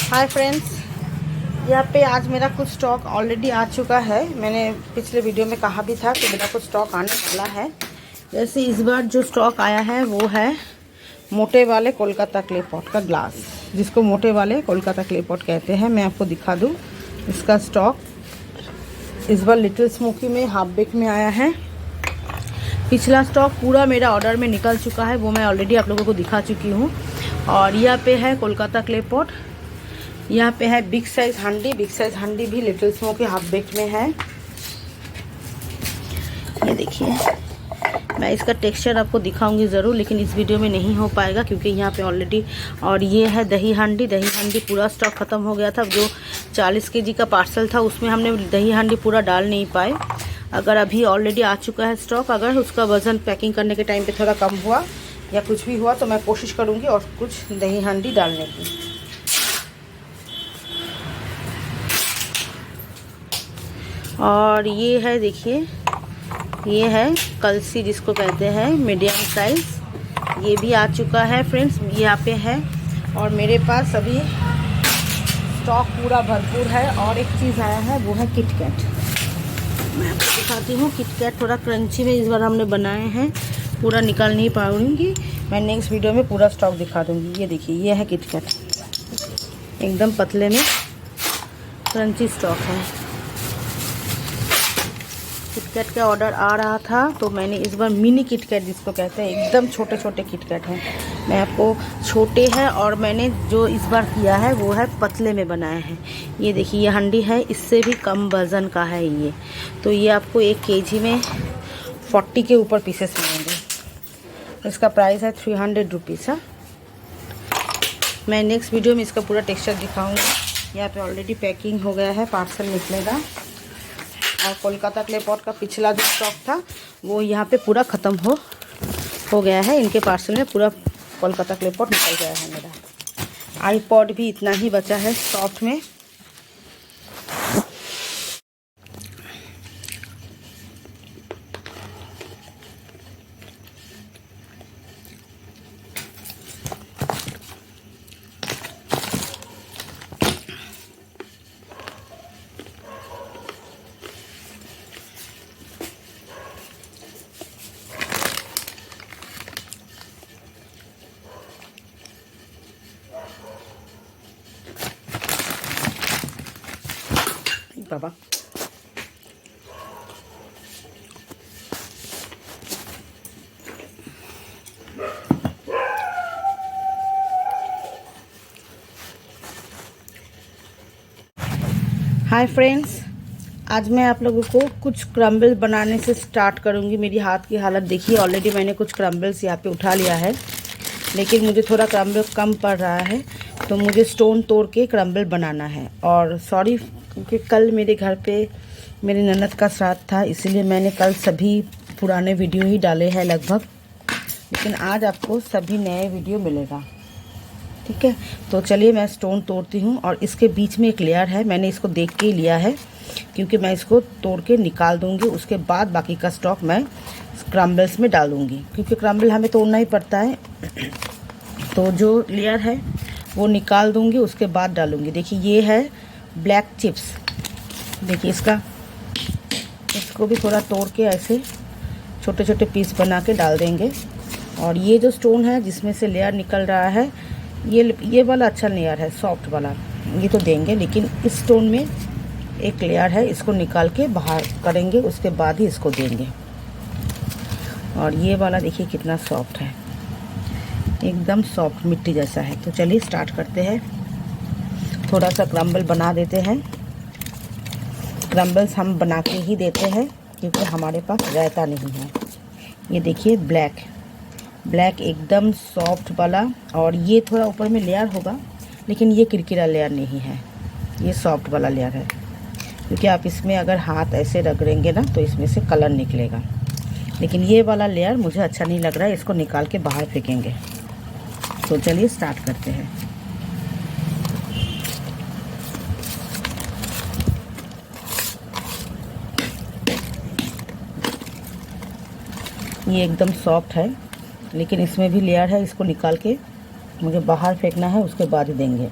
Hi friends, यहाँ पे आज मेरा कुछ स्टॉक ऑलरेडी आ चुका है। मैंने पिछले वीडियो में कहा भी था कि मेरा कुछ स्टॉक आने वाला है। जैसे इस बार जो स्टॉक आया है वो है मोटे वाले कोलकाता क्ले पॉट का ग्लास, जिसको मोटे वाले कोलकाता क्ले पॉट कहते हैं। मैं आपको दिखा दूँ इसका स्टॉक। इस बार लिटिल स्मोकी में हाफ बेक में आया है। पिछला स्टॉक पूरा मेरा ऑर्डर में निकल चुका है, वो मैं ऑलरेडी आप लोगों को दिखा चुकी हूँ। और यहाँ पे है कोलकाता क्ले पॉट, यहाँ पे है बिग साइज हांडी। बिग साइज हांडी भी लिटिल स्मोकी हाफ बेक में है। ये देखिए, मैं इसका टेक्सचर आपको दिखाऊंगी ज़रूर, लेकिन इस वीडियो में नहीं हो पाएगा क्योंकि यहाँ पे ऑलरेडी। और ये है दही हांडी। दही हांडी पूरा स्टॉक ख़त्म हो गया था। जो 40 केजी का पार्सल था उसमें हमने दही हांडी पूरा डाल नहीं पाए। अगर अभी ऑलरेडी आ चुका है स्टॉक, अगर उसका वज़न पैकिंग करने के टाइम पे थोड़ा कम हुआ या कुछ भी हुआ तो मैं कोशिश करूँगी और कुछ दही हांडी डालने की। और ये है, देखिए, ये है कलसी जिसको कहते हैं, मीडियम साइज़। ये भी आ चुका है फ्रेंड्स, यहाँ पे है। और मेरे पास अभी स्टॉक पूरा भरपूर है। और एक चीज़ आया है वो है किटकैट। मैं आपको दिखाती हूँ। किटकैट थोड़ा क्रंची में इस बार हमने बनाए हैं, पूरा निकाल नहीं पाऊँगी। मैं नेक्स्ट वीडियो में पूरा स्टॉक दिखा दूँगी। ये देखिए, ये है किटकैट, एकदम पतले में क्रंची स्टॉक है। किटकैट का ऑर्डर आ रहा था तो मैंने इस बार मिनी किटकैट जिसको कहते हैं, एकदम छोटे छोटे किटकैट हैं। मैं आपको छोटे हैं, और मैंने जो इस बार किया है वो है पतले में बनाया है। ये देखिए, ये हंडी है, इससे भी कम वज़न का है ये। तो ये आपको 1 केजी में 40 के ऊपर पीसेस मिलेंगे। इसका प्राइस है 300 रुपीज़। मैं नेक्स्ट वीडियो में इसका पूरा टेक्सचर दिखाऊँगी। यहाँ पर ऑलरेडी पैकिंग हो गया है, पार्सल निकलेगा। और कोलकाता क्ले पॉट का पिछला जो स्टॉक था वो यहाँ पे पूरा ख़त्म हो गया है। इनके पार्सल में पूरा कोलकाता क्ले पॉट निकल गया है मेरा। आईपॉड भी इतना ही बचा है सॉफ्ट में। बाबा, हाय फ्रेंड्स, आज मैं आप लोगों को कुछ क्रम्बल बनाने से स्टार्ट करूंगी। मेरी हाथ की हालत देखिए। ऑलरेडी मैंने कुछ क्रम्बल्स यहाँ पे उठा लिया है, लेकिन मुझे थोड़ा क्रम्बल कम पड़ रहा है, तो मुझे स्टोन तोड़ के क्रम्बल बनाना है। और सॉरी, क्योंकि कल मेरे घर पे मेरी ननद का श्राद्ध था, इसलिए मैंने कल सभी पुराने वीडियो ही डाले हैं लगभग। लेकिन आज आपको सभी नए वीडियो मिलेगा, ठीक है। तो चलिए मैं स्टोन तोड़ती हूँ। और इसके बीच में एक लेयर है, मैंने इसको देख के ही लिया है क्योंकि मैं इसको तोड़ के निकाल दूँगी। उसके बाद बाकी का स्टॉक मैं क्रम्बल्स में डालूँगी, क्योंकि क्रम्बल हमें तोड़ना ही पड़ता है। तो जो लेयर है वो निकाल दूँगी, उसके बाद डालूँगी। देखिए, ये है ब्लैक चिप्स। देखिए, इसको भी थोड़ा तोड़ के ऐसे छोटे छोटे पीस बना के डाल देंगे। और ये जो स्टोन है जिसमें से लेयर निकल रहा है, ये वाला अच्छा लेयर है, सॉफ्ट वाला, ये तो देंगे। लेकिन इस स्टोन में एक लेयर है, इसको निकाल के बाहर करेंगे, उसके बाद ही इसको देंगे। और ये वाला देखिए कितना सॉफ्ट है, एकदम सॉफ्ट मिट्टी जैसा है। तो चलिए स्टार्ट करते हैं। थोड़ा सा क्रम्बल बना देते हैं। क्रम्बल्स हम बना के ही देते हैं क्योंकि हमारे पास रहता नहीं है। ये देखिए, ब्लैक एकदम सॉफ्ट वाला। और ये थोड़ा ऊपर में लेयर होगा, लेकिन ये किरकिरा लेयर नहीं है, ये सॉफ्ट वाला लेयर है। क्योंकि आप इसमें अगर हाथ ऐसे रगड़ेंगे ना तो इसमें से कलर निकलेगा। लेकिन ये वाला लेयर मुझे अच्छा नहीं लग रहा है, इसको निकाल के बाहर फेंकेंगे। तो चलिए स्टार्ट करते हैं। ये एकदम सॉफ्ट है, लेकिन इसमें भी लेयर है, इसको निकाल के मुझे बाहर फेंकना है, उसके बाद ही देंगे।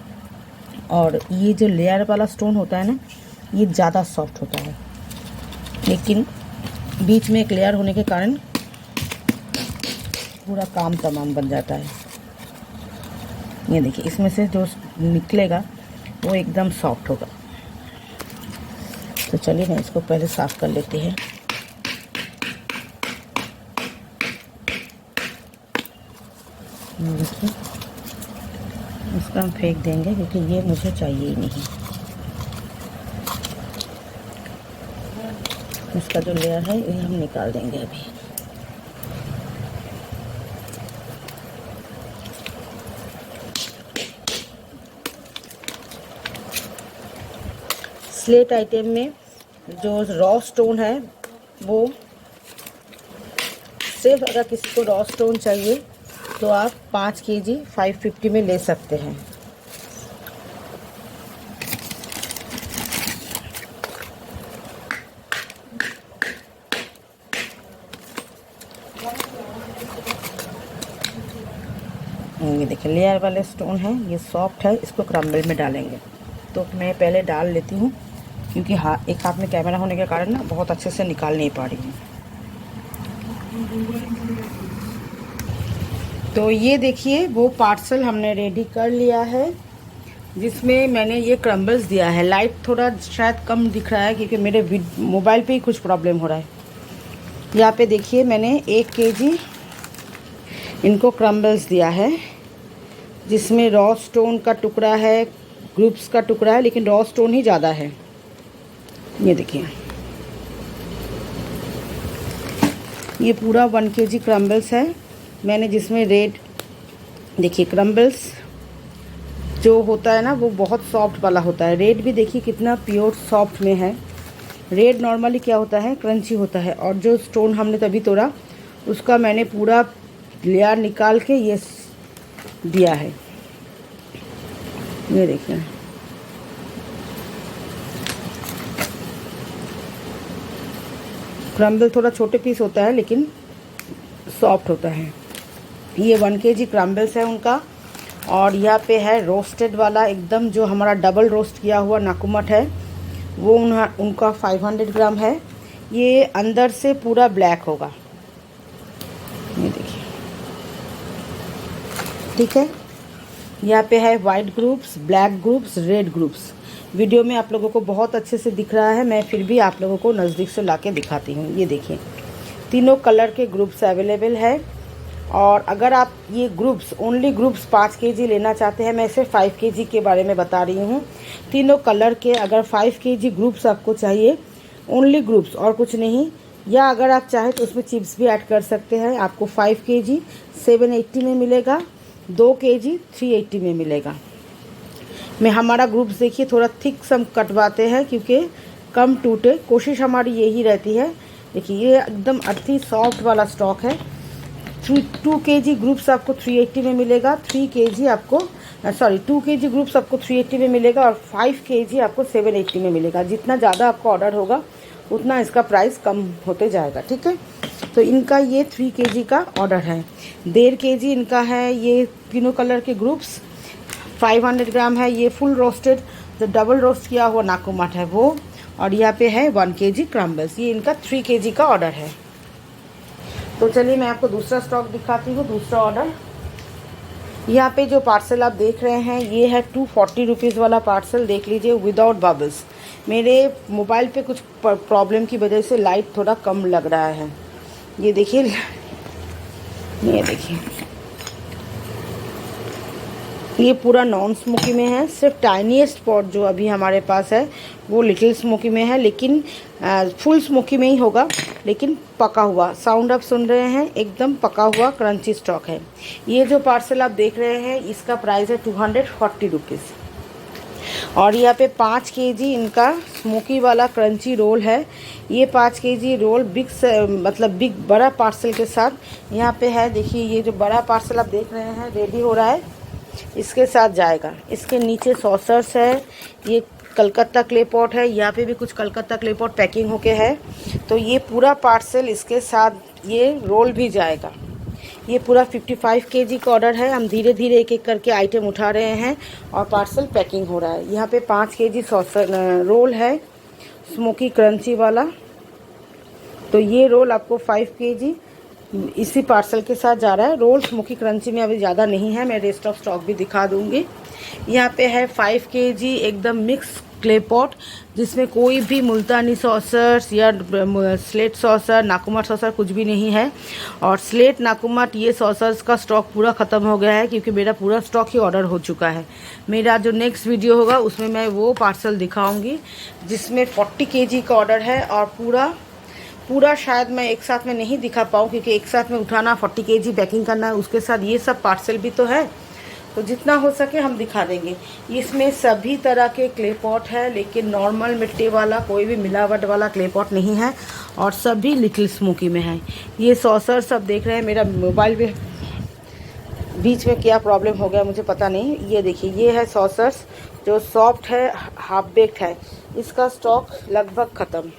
और ये जो लेयर वाला स्टोन होता है ना, ये ज़्यादा सॉफ्ट होता है, लेकिन बीच में एक लेयर होने के कारण पूरा काम तमाम बन जाता है। ये देखिए, इसमें से जो निकलेगा वो एकदम सॉफ्ट होगा। तो चलिए मैं इसको पहले साफ़ कर लेते हैं। देखिए, इसको हम फेंक देंगे क्योंकि ये मुझे चाहिए ही नहीं। इसका जो लेयर है ये हम निकाल देंगे अभी। स्लेट आइटम में जो रॉ स्टोन है वो सिर्फ, अगर किसी को रॉ स्टोन चाहिए तो आप 5 kg 550 में ले सकते हैं। ये देखिए, लेयर वाले स्टोन है, ये सॉफ्ट है, इसको क्रम्बल में डालेंगे। तो मैं पहले डाल लेती हूँ क्योंकि एक हाथ में कैमरा होने के कारण ना बहुत अच्छे से निकाल नहीं पा रही हूँ। तो ये देखिए, वो पार्सल हमने रेडी कर लिया है जिसमें मैंने ये क्रम्बल्स दिया है। लाइट थोड़ा शायद कम दिख रहा है क्योंकि मेरे मोबाइल पे ही कुछ प्रॉब्लम हो रहा है। यहाँ पे देखिए, मैंने 1 kg इनको क्रम्बल्स दिया है, जिसमें रॉ स्टोन का टुकड़ा है, ग्रुप्स का टुकड़ा है, लेकिन रॉ स्टोन ही ज़्यादा है। ये देखिए, ये पूरा 1 kg क्रम्बल्स है मैंने, जिसमें रेड, देखिए क्रम्बल्स जो होता है ना वो बहुत सॉफ्ट वाला होता है। रेड भी देखिए कितना प्योर सॉफ्ट में है। रेड नॉर्मली क्या होता है, क्रंची होता है, और जो स्टोन हमने तभी तोड़ा उसका मैंने पूरा लेयर निकाल के ये दिया है। ये देखिए, क्रम्बल थोड़ा छोटे पीस होता है लेकिन सॉफ्ट होता है। ये 1 kg क्रम्बल्स है उनका। और यहाँ पे है रोस्टेड वाला एकदम, जो हमारा डबल रोस्ट किया हुआ नाकुमट है वो उनका 500 ग्राम है। ये अंदर से पूरा ब्लैक होगा, ये देखिए, ठीक है। यहाँ पे है white groups, black groups, red groups. Video में आप लोगों को बहुत अच्छे से दिख रहा है, मैं फिर भी आप लोगों को नज़दीक से लाके दिखाती हूँ। ये देखिए, तीनों कलर के ग्रुप्स अवेलेबल है। और अगर आप ये ग्रुप्स, ओनली ग्रुप्स 5 kg लेना चाहते हैं, मैं सिर्फ 5 kg के बारे में बता रही हूँ। तीनों कलर के अगर 5 kg ग्रुप्स आपको चाहिए, ओनली ग्रुप्स और कुछ नहीं, या अगर आप चाहें तो उसमें चिप्स भी ऐड कर सकते हैं, आपको 5 kg 780 में मिलेगा, 2 kg 380 में मिलेगा। मैं हमारा ग्रुप्स देखिए थोड़ा थिक सम कटवाते हैं क्योंकि कम टूटे, कोशिश हमारी यही रहती है। देखिए, ये एकदम अर्थी सॉफ्ट वाला स्टॉक है। 2 kg ग्रुप्स आपको 380 में मिलेगा, 3 kg आपको 2 kg ग्रुप्स आपको 380 में मिलेगा, और 5 kg आपको 780 में मिलेगा। जितना ज़्यादा आपका ऑर्डर होगा उतना इसका प्राइस कम होते जाएगा, ठीक है। तो इनका ये 3 kg का ऑर्डर है। 1.5 kg इनका है। ये तीनों कलर के ग्रुप्स 500 ग्राम है। ये फुल रोस्टेड, जो डबल रोस्ट किया हुआ नाकुमट है वो। और यहाँ पे है 1 kg क्रम्बल्स। ये इनका 3 kg का ऑर्डर है। तो चलिए मैं आपको दूसरा स्टॉक दिखाती हूँ, दूसरा ऑर्डर। यहाँ पे जो पार्सल आप देख रहे हैं ये है 240 रुपीज़ वाला पार्सल। देख लीजिए, विदाउट बबल्स। मेरे मोबाइल पे कुछ प्रॉब्लम की वजह से लाइट थोड़ा कम लग रहा है। ये देखिए, ये देखिए, ये पूरा नॉन स्मोकी में है। सिर्फ टाइनीएस्ट पॉट जो अभी हमारे पास है वो लिटिल स्मोकी में है, लेकिन फुल स्मोकी में ही होगा, लेकिन पका हुआ। साउंड आप सुन रहे हैं, एकदम पका हुआ क्रंची स्टॉक है। ये जो पार्सल आप देख रहे हैं इसका प्राइस है 240 रुपीज़। और यहाँ पे 5 kg इनका स्मोकी वाला क्रंची रोल है। ये 5 kg रोल बिग बड़ा पार्सल के साथ यहाँ पे है। देखिए, ये जो बड़ा पार्सल आप देख रहे हैं रेडी हो रहा है, इसके साथ जाएगा। इसके नीचे सॉसर्स है, ये कलकत्ता क्ले पॉट है, यहाँ पे भी कुछ कलकत्ता क्ले पॉट पैकिंग होके है। तो ये पूरा पार्सल इसके साथ ये रोल भी जाएगा। ये पूरा 55 केजी का ऑर्डर है। हम धीरे धीरे एक एक करके आइटम उठा रहे हैं और पार्सल पैकिंग हो रहा है। यहाँ पे 5 केजी रोल है स्मोकी क्रंची वाला। तो ये रोल आपको 5 केजी इसी पार्सल के साथ जा रहा है। रोल स्मोकी क्रंची में अभी ज़्यादा नहीं है, मैं रेस्ट ऑफ स्टॉक भी दिखा दूँगी। यहाँ पे है 5 केजी एकदम मिक्स क्ले पॉट, जिसमें कोई भी मुल्तानी सॉसर्स या स्लेट सॉसर, नाकुमट सॉसर कुछ भी नहीं है। और स्लेट नाकुमट ये सॉसर्स का स्टॉक पूरा ख़त्म हो गया है, क्योंकि मेरा पूरा स्टॉक ही ऑर्डर हो चुका है। मेरा जो नेक्स्ट वीडियो होगा उसमें मैं वो पार्सल दिखाऊंगी जिसमें 40 केजी का ऑर्डर है। और पूरा शायद मैं एक साथ में नहीं दिखा पाऊँ, क्योंकि एक साथ में उठाना 40 केजी पैकिंग करना है, उसके साथ ये सब पार्सल भी तो है। तो जितना हो सके हम दिखा देंगे। इसमें सभी तरह के क्ले पॉट है, लेकिन नॉर्मल मिट्टी वाला कोई भी मिलावट वाला क्ले पॉट नहीं है, और सभी लिटिल स्मोकी में है। ये सॉसर सब देख रहे हैं। मेरा मोबाइल में बीच में क्या प्रॉब्लम हो गया मुझे पता नहीं। ये देखिए, ये है सॉसर्स जो सॉफ्ट है, हाफ बेक्ड है। इसका स्टॉक लगभग ख़त्म,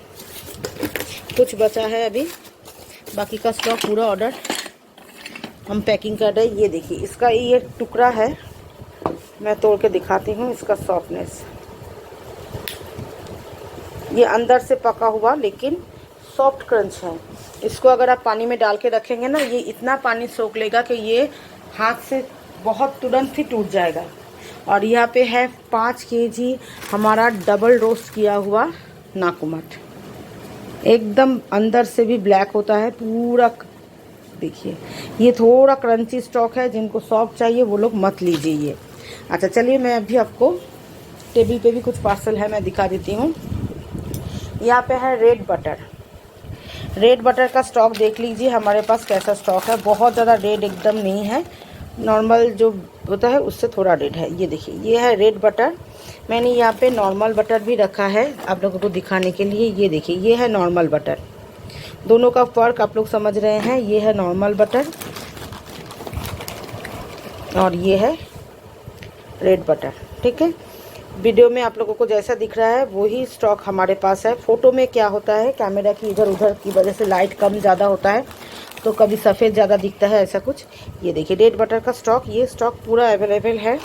कुछ बचा है अभी, बाकी का स्टॉक पूरा ऑर्डर हम पैकिंग कर रहे हैं। ये देखिए, इसका ये टुकड़ा है, मैं तोड़ के दिखाती हूँ इसका सॉफ्टनेस। ये अंदर से पका हुआ लेकिन सॉफ्ट क्रंच है। इसको अगर आप पानी में डाल के रखेंगे ना, ये इतना पानी सोख लेगा कि ये हाथ से बहुत तुरंत ही टूट जाएगा। और यहाँ पे है 5 केजी हमारा डबल रोस्ट किया हुआ नाकुमट, एकदम अंदर से भी ब्लैक होता है पूरा। देखिए, ये थोड़ा क्रंची स्टॉक है, जिनको सॉफ्ट चाहिए वो लोग मत लीजिए ये। अच्छा चलिए, मैं अभी आपको टेबल पे भी कुछ पार्सल है मैं दिखा देती हूँ। यहाँ पे है रेड बटर। रेड बटर का स्टॉक देख लीजिए हमारे पास कैसा स्टॉक है। बहुत ज़्यादा रेड एकदम नहीं है, नॉर्मल जो होता है उससे थोड़ा रेड है। ये देखिए, ये है रेड बटर। मैंने यहाँ पे नॉर्मल बटर भी रखा है आप लोगों को दिखाने के लिए। ये देखिए, ये है नॉर्मल बटर। दोनों का फ़र्क आप लोग समझ रहे हैं। ये है नॉर्मल बटर और ये है रेड बटर, ठीक है। वीडियो में आप लोगों को जैसा दिख रहा है वही स्टॉक हमारे पास है। फ़ोटो में क्या होता है, कैमरा की इधर उधर की वजह से लाइट कम ज़्यादा होता है, तो कभी सफ़ेद ज़्यादा दिखता है, ऐसा कुछ। ये देखिए, रेड बटर का स्टॉक, ये स्टॉक पूरा अवेलेबल है।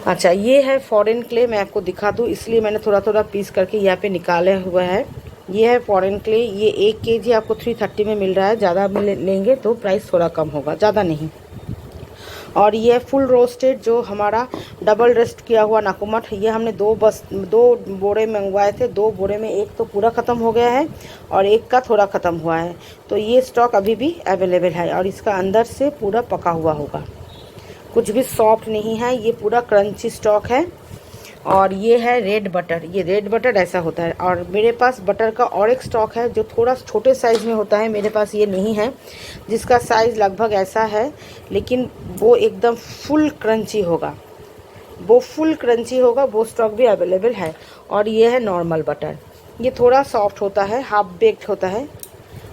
अच्छा, ये है फॉरेन क्ले। मैं आपको दिखा दूँ इसलिए मैंने थोड़ा थोड़ा पीस करके यहाँ पे निकाले हुआ है। ये है फॉरेन क्ले। ये 1 केजी आपको 330 में मिल रहा है। ज़्यादा लेंगे तो प्राइस थोड़ा कम होगा, ज़्यादा नहीं। और ये फुल रोस्टेड जो हमारा डबल रोस्ट किया हुआ नाकुमट, ये हमने 2 बोरे मंगवाए थे। 2 बोरे में एक तो पूरा ख़त्म हो गया है और एक का थोड़ा ख़त्म हुआ है। तो ये स्टॉक अभी भी अवेलेबल है और इसका अंदर से पूरा पका हुआ होगा, कुछ भी सॉफ्ट नहीं है। ये पूरा क्रंची स्टॉक है। और ये है रेड बटर। ये रेड बटर ऐसा होता है। और मेरे पास बटर का और एक स्टॉक है जो थोड़ा छोटे साइज़ में होता है, मेरे पास ये नहीं है, जिसका साइज़ लगभग ऐसा है, लेकिन वो एकदम फुल क्रंची होगा। वो फुल क्रंची होगा, वो स्टॉक भी अवेलेबल है। और ये है नॉर्मल बटर। ये थोड़ा सॉफ्ट होता है, हाफ बेक्ड होता है।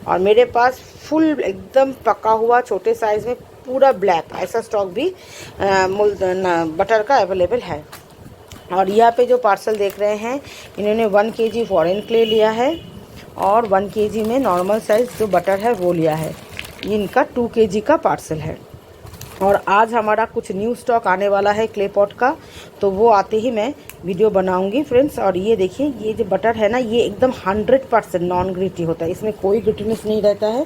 और मेरे पास फुल एकदम पका हुआ छोटे साइज़ में पूरा ब्लैक ऐसा स्टॉक भी बटर का अवेलेबल है। और यहाँ पे जो पार्सल देख रहे हैं, इन्होंने 1 केजी फॉरेन क्ले लिया है और 1 केजी में नॉर्मल साइज़ जो बटर है वो लिया है। ये इनका 2 केजी का पार्सल है। और आज हमारा कुछ न्यू स्टॉक आने वाला है क्ले पॉट का, तो वो आते ही मैं वीडियो बनाऊंगी फ्रेंड्स। और ये देखिए, ये जो बटर है ना, ये एकदम 100% नॉन ग्रिटी होता है, इसमें कोई ग्रिटीनेस नहीं रहता है,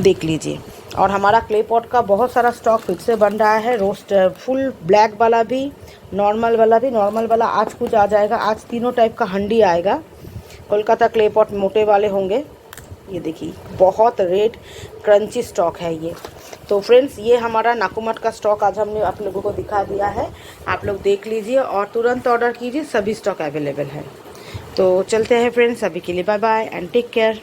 देख लीजिए। और हमारा क्ले पॉट का बहुत सारा स्टॉक फिर से बन रहा है, रोस्ट फुल ब्लैक वाला भी, नॉर्मल वाला भी। नॉर्मल वाला आज कुछ आ जाएगा, आज तीनों टाइप का हंडी आएगा। कोलकाता क्ले पॉट मोटे वाले होंगे। ये देखिए, बहुत रेड क्रंची स्टॉक है ये। तो फ्रेंड्स, ये हमारा नाकुमट का स्टॉक आज हमने आप लोगों को दिखा दिया है। आप लोग देख लीजिए और तुरंत ऑर्डर कीजिए, सभी स्टॉक अवेलेबल है। तो चलते हैं फ्रेंड्स, अभी के लिए bye bye and take care.